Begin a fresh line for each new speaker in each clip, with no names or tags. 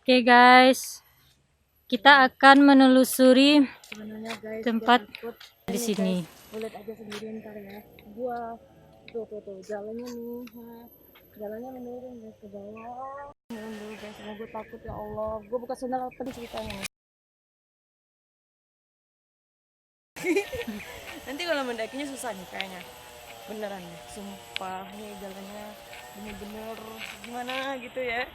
Oke guys, kita akan menelusuri
Sebenarnya guys,
tempat
takut
di
ini,
sini.
guys. Gue lihat aja sendiri ntar ya. Gua tuh jalannya nih, jalannya menurun guys ke bawah. Menurun guys, sama gue takut ya Allah. Gue buka sendal apa nih ceritanya? Nanti kalau mendakinya susah nih kayaknya. Beneran nih, sumpah nih jalannya bener-bener gimana gitu ya.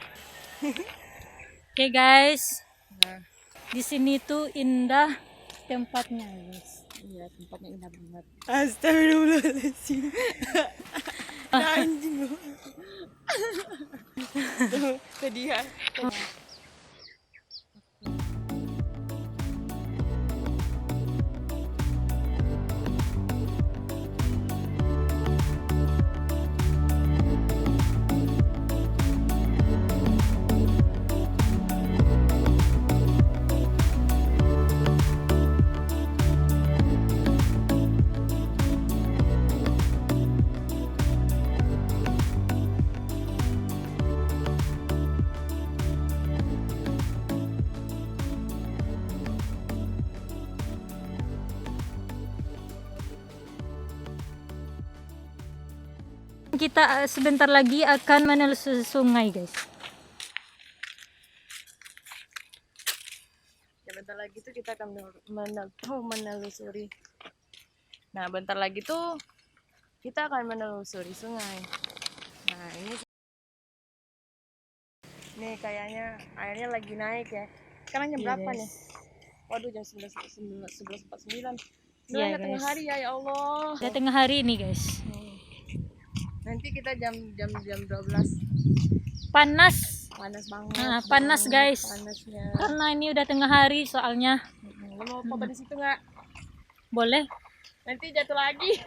Oke guys,
Nah,
di sini tuh indah tempatnya guys.
iya tempatnya indah banget. Astagfirullahaladzim. Anjing lu. Tuh, sedih ya.
Kita sebentar lagi akan menelusuri sungai guys.
Ya bentar lagi tuh kita akan menelusuri. Nah bentar lagi tuh kita akan menelusuri sungai. Nah ini nih kayaknya airnya lagi naik ya. Sekarang jam
Iya,
berapa
guys.
nih? Waduh jam 11.49.
Iya,
Udah tengah
guys.
hari ya Allah.
Udah tengah hari ini guys.
Nanti kita jam 12
Panas.
panas banget.
Nah, panas guys.
Panasnya.
Karena ini udah tengah hari soalnya.
Lo mau foto di situ nggak?
Boleh.
Nanti jatuh lagi.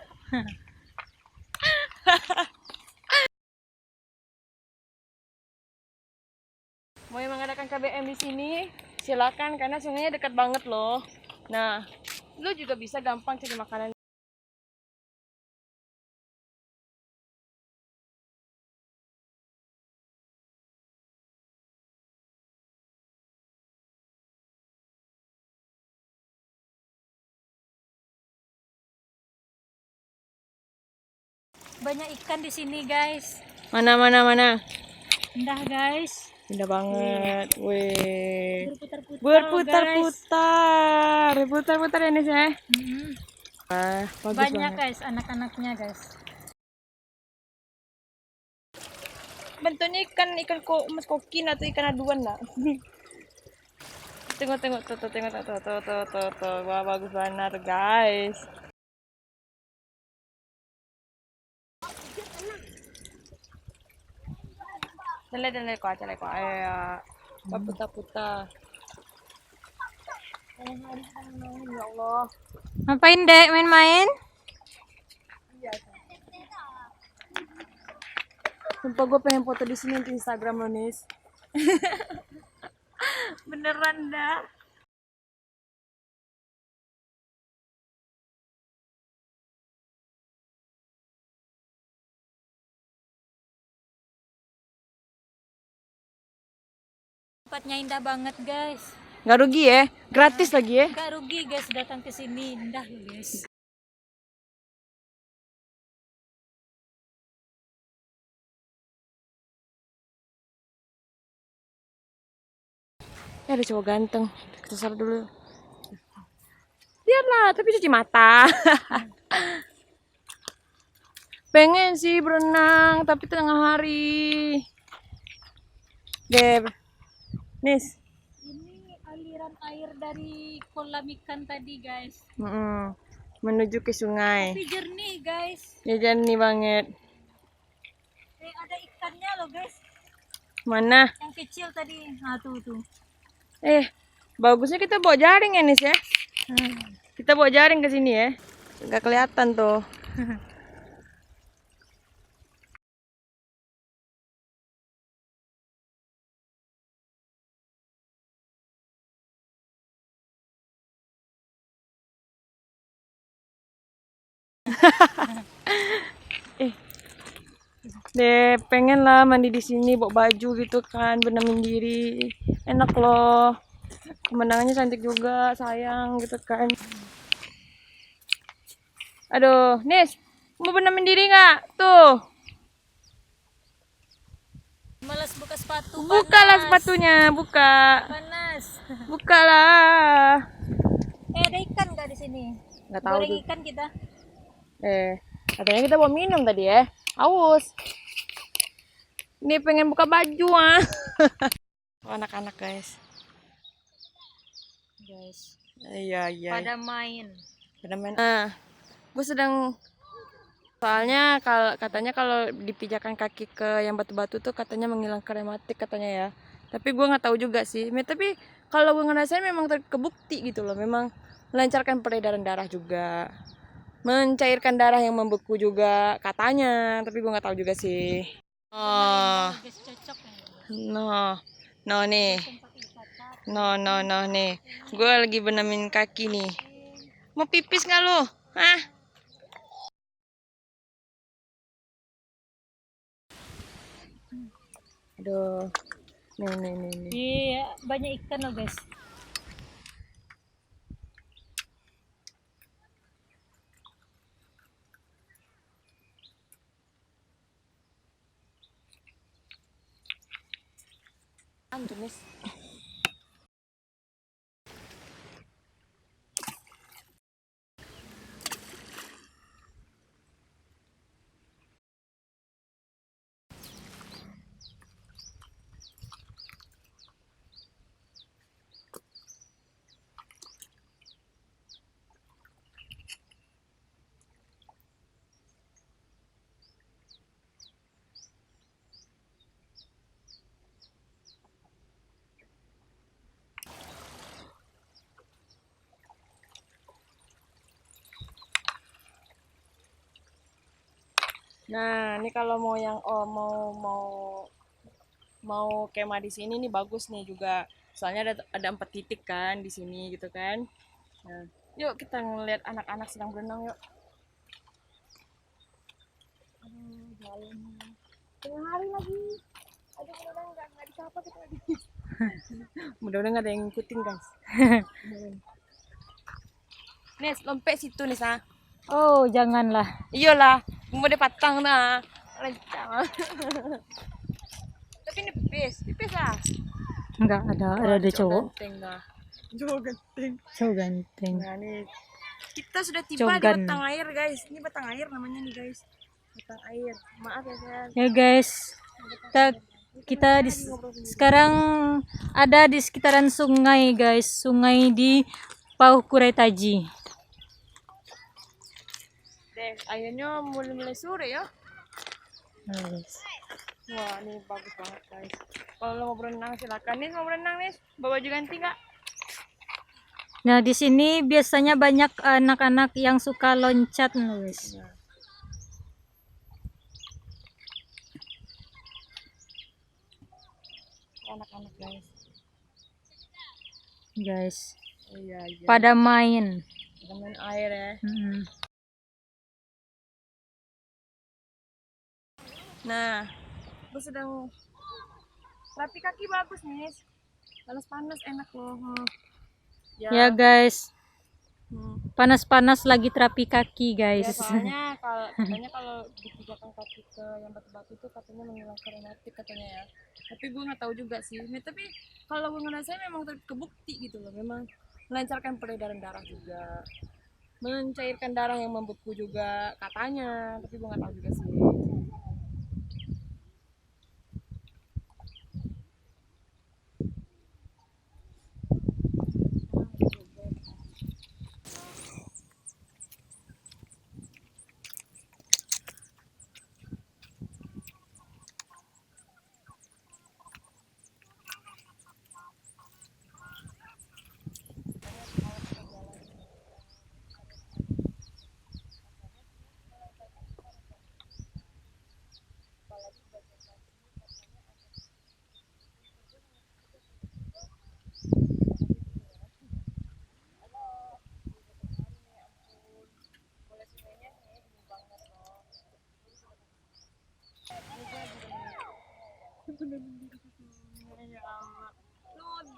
Mau yang mengadakan KBM di sini, silakan karena sungainya dekat banget loh. Nah, lu juga bisa gampang cari makanan.
Banyak ikan di sini guys.
Mana?
Indah guys.
Indah banget. Wih.
Berputar-putar, guys.
Berputar ya Nis ya. Bagus
Banyak
banget.
guys, anak-anaknya guys.
Bentuknya ikan mas kokin atau ikan aduan lah. Tengok tuh. Wah, bagus banget guys. Dale ko. Ay, puta. Ya Allah.
Ngapain dek, main-main?
Sumpah gue pengen foto di sini untuk Instagram lo Nis.
Beneran dah. Tempatnya indah banget guys.
Gak rugi ya, gratis lagi ya.
Gak rugi guys datang ke sini, indah guys.
Ada cowok ganteng, kita sar dulu. Lihatlah, tapi cuci mata. Pengen sih berenang, tapi tengah hari. Deb, Nis.
Ini aliran air dari kolam ikan tadi guys.
Menuju ke sungai.
Tapi jernih guys.
Ya jernih banget.
Ada ikannya loh guys.
Mana?
Yang kecil tadi. Nah tuh.
Bagusnya kita bawa jaring ya Nis ya. Kita bawa jaring ke sini ya. Nggak kelihatan tuh. Deh, pengen lah mandi di sini, bawa baju gitu kan, benerin diri. enak loh. Pemandangannya cantik juga, sayang gitu kan. Aduh, Nis, mau benerin diri nggak? Tuh,
Malas buka sepatu,
bukalah
panas.
sepatunya, buka.
Panas.
Bukalah.
Ada ikan nggak di sini?
Nggak tahu
Goreng
tuh.
ikan kita.
Katanya kita mau minum tadi ya. Aus. Ini pengen buka baju ah. Oh, anak-anak guys.
Guys,
Iya, iya.
pada main.
Pada main. Nah, gue sedang soalnya katanya kalau dipijakan kaki ke yang batu-batu tuh katanya menghilangkan rematik katanya ya. Tapi gue nggak tahu juga sih. Tapi kalau gue ngerasain memang terbukti gitu loh. Memang melancarkan peredaran darah juga, mencairkan darah yang membeku juga katanya. Tapi gue nggak tahu juga sih. Oh,
Guys, cocok ya.
no, no nih, no nih. Gue lagi benemin kaki nih. Mau pipis nggak lo? Hah? Aduh, nih.
Iya, banyak ikan loh guys.
Antunis. Nah, ini kalau mau yang mau kemah di sini nih bagus nih juga. Soalnya ada 4 titik kan di sini gitu kan. Nah, yuk kita ngeliat anak-anak sedang berenang yuk. Aduh, jalan. Tengah hari lagi. Aduh, mudah-mudahan nggak disapa kita lagi. Mudah-mudahan nggak ada yang ngikutin guys. Nis, lompat situ nih ah.
Oh, janganlah.
Iyalah, mau dia patang nah. Rencang. Tapi ini pipis lah.
Enggak ada cowok.
Ganteng dah. Cowok ganteng.
Cowok ganteng.
Nah nih, kita sudah tiba di batang air guys. Ini batang air namanya nih guys. Batang air. Maaf ya sayang.
Ya guys, kita sekarang ada di sekitaran sungai guys. Sungai di Paukurai Taji.
Deh, airnya mulai sore ya.
Guys.
Wah, ini bagus banget guys. Kalau lo mau berenang silakan nih, mau berenang nih. Bawa baju ganti nggak?
Nah, di sini biasanya banyak anak-anak yang suka loncat, guys.
Nah. Anak-anak guys.
Guys.
Iya.
Pada main.
Pada main air ya. Nah, gue sedang rapi kaki bagus nih. Panas-panas enak loh.
Ya guys. Panas-panas lagi terapi kaki guys.
Ya, soalnya kalau dipijakan kaki ke yang batu-batu itu katanya menghilangkan rematik katanya ya. Tapi gue nggak tahu juga sih. Tapi kalau gue ngerasain memang terbukti gitu loh. Memang melancarkan peredaran darah juga, mencairkan darah yang membeku juga katanya. Tapi gue nggak tahu juga sih.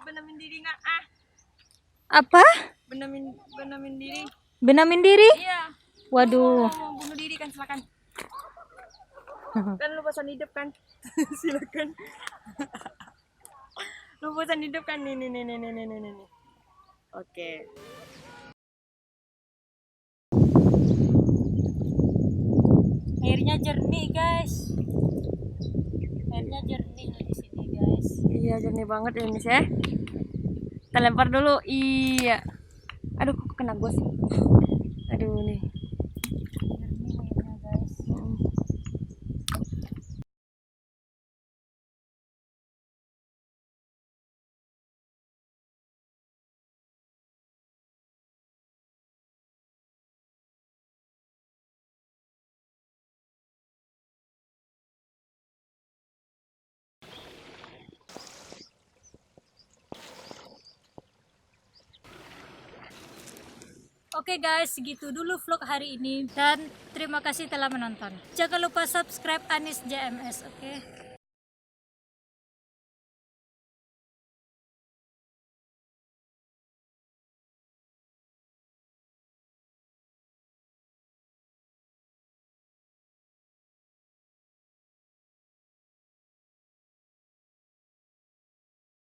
benamin diri nggak?
Apa?
Benamin diri.
Benamin diri?
Iya.
Waduh.
Mau bunuh diri kan silakan. Kan lu bosan hidup kan? Silakan. Lu bosan hidup kan? Nih. Oke.
Airnya jernih, guys. Airnya jernih di sini, guys.
Iya, jernih banget ya, Miss ya. Kita lempar dulu. Iya. Aduh, kok kena gue sih. Aduh nih.
Jernih airnya, guys. Oke guys, segitu dulu vlog hari ini dan terima kasih telah menonton. Jangan lupa subscribe Anis JMS, oke?